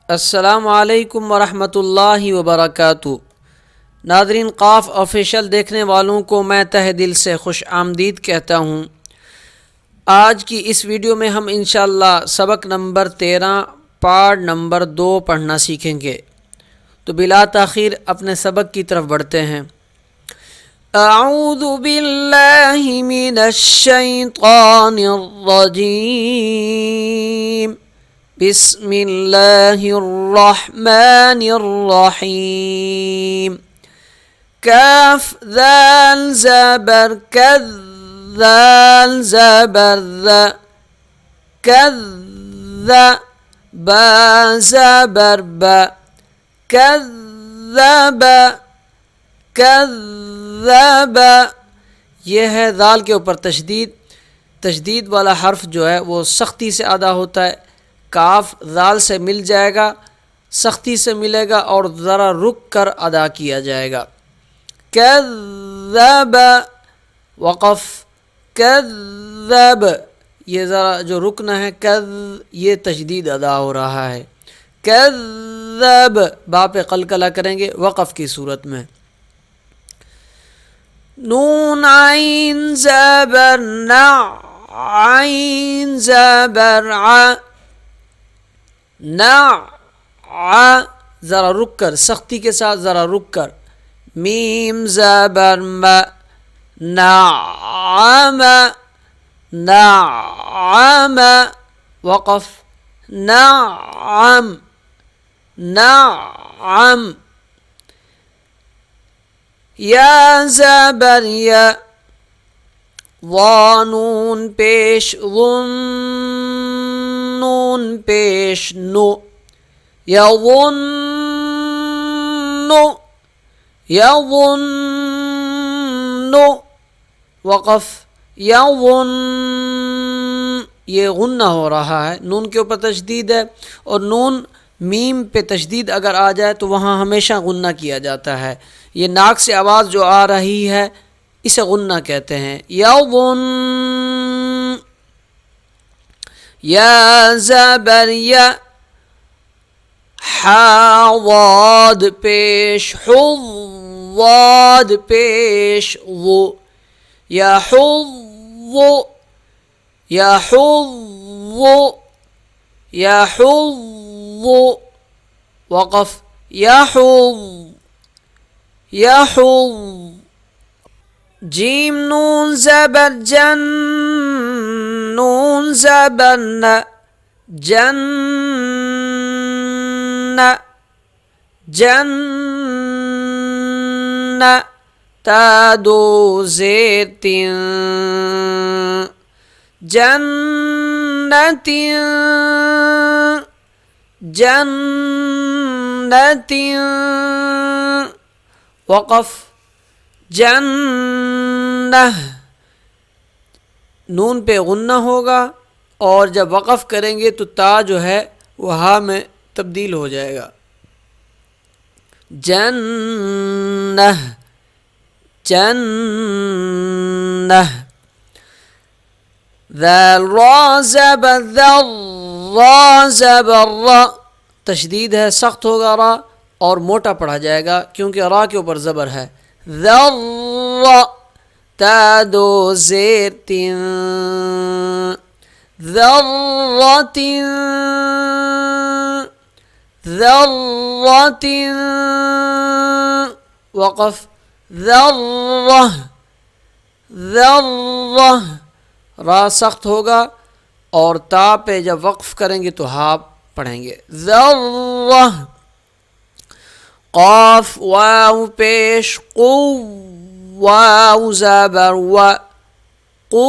السلام علیکم ورحمۃ اللہ وبرکاتہ۔ ناظرین، قاف آفیشل دیکھنے والوں کو میں تہہ دل سے خوش آمدید کہتا ہوں۔ آج کی اس ویڈیو میں ہم انشاءاللہ سبق نمبر 13 پارٹ نمبر 2 پڑھنا سیکھیں گے، تو بلا تاخیر اپنے سبق کی طرف بڑھتے ہیں۔ اعوذ باللہ من الشیطان الرجیم، بسم اللہ الرحمن الرحیم۔ کاف ذال زبر کذ، ذال زبر ذا، کذ، با زبر با، کذب، کذب۔ یہ ہے ذال کے اوپر تشدید۔ تشدید والا حرف جو ہے وہ سختی سے ادا ہوتا ہے۔ کاف ذال سے مل جائے گا، سختی سے ملے گا اور ذرا رک کر ادا کیا جائے گا۔ کذب، وقف، کذب، یہ ذرا جو رکنا ہے کذ، یہ تشدید ادا ہو رہا ہے۔ کذب، با پہ قلقلہ کریں گے وقف کی صورت میں۔ نون عین زبر نا، عین زبر ع، نع، ذرا رک کر، سختی کے ساتھ ذرا رک کر۔ میم زبر م، نعم، نعم، وقف، نعم، نعم۔ یا زبر یا، وا نون پیش غن، نون پیش نو، یظن، یظن، وقف، یظن، یہ غنہ ہو رہا ہے، نون کے اوپر تشدید ہے، اور نون میم پہ تشدید اگر آ جائے تو وہاں ہمیشہ غنہ کیا جاتا ہے۔ یہ ناک سے آواز جو آ رہی ہے اسے غنہ کہتے ہیں۔ یظن، یا زبر یا، حا ضاد پیش حظ، ضاد پیش ظ، یحظ، یحظ، یحظ، وقف، یحظ، یحظ۔ جیم نون زبر جن، نون زبر ن، جن، جن، تا دو زیر تین، جنت، جنت، وقف، جنہ، نون پہ غنہ ہوگا اور جب وقف کریں گے تو تا جو ہے وہ ہا میں تبدیل ہو جائے گا۔ جنہ، جنہ۔ ذال را زبر ذر، را زبر را، تشدید ہے، سخت ہوگا را اور موٹا پڑھا جائے گا کیونکہ را کے اوپر زبر ہے۔ ذر، تا دو زیر تین، ذرۃ، ذرۃ، وقف، ذرہ، ذرہ، را سخت ہوگا اور تا پہ جب وقف کریں گے تو ہا پڑھیں گے۔ ذرہ۔ قاف واو پیش قو، واو زبر و، قو،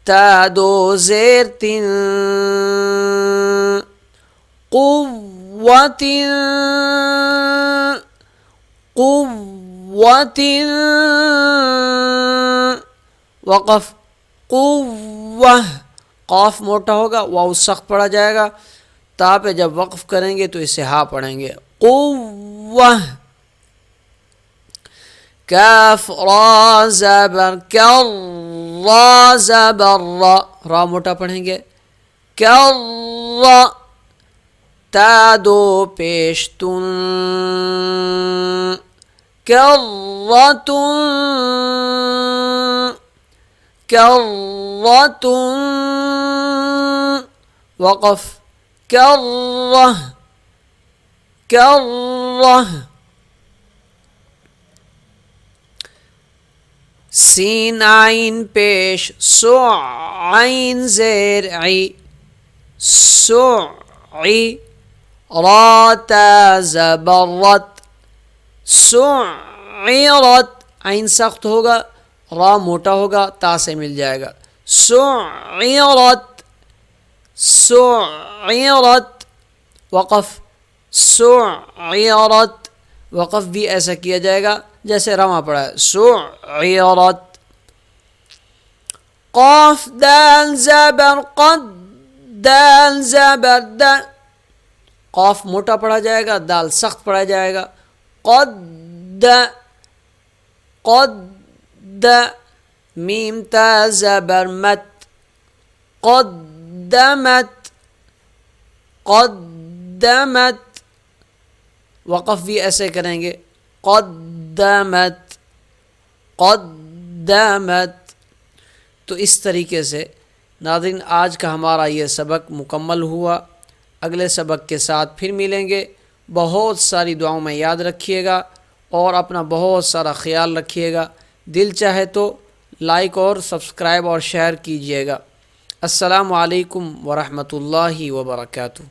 تا دو زیر تین، قوۃ، قوۃ، وقف، قوہ، قاف موٹا ہوگا، واو سخت پڑھا جائے گا، تا پہ جب وقف کریں گے تو اسے ہا پڑھیں گے۔ قوہ۔ کاف را زبر کر، را زبر را، را موٹا پڑھیں گے، کر، تا دو پیش تن کرۃ کرۃ وقف کرہ کرہ سین عین پیش سو عین زیر عی سعی را تا زبر رت سعرت عین سخت ہوگا را موٹا ہوگا تا سے مل جائے گا سعرت سعرت وقف سعرت وقف بھی ایسا کیا جائے گا جیسے رواں پڑا ہے سعرت قاف دال زبر قد دال زبر د قاف موٹا پڑھا جائے گا دال سخت پڑھا جائے گا قد قد میم تا زبر مت قدمت قدمت وقف بھی ایسے کریں گے قدمت قدمت. تو اس طریقے سے ناظرین آج کا ہمارا یہ سبق مکمل ہوا. اگلے سبق کے ساتھ پھر ملیں گے. بہت ساری دعاؤں میں یاد رکھیے گا اور اپنا بہت سارا خیال رکھیے گا. دل چاہے تو لائک اور سبسکرائب اور شیئر کیجیے گا. السلام علیکم ورحمۃ اللہ وبرکاتہ.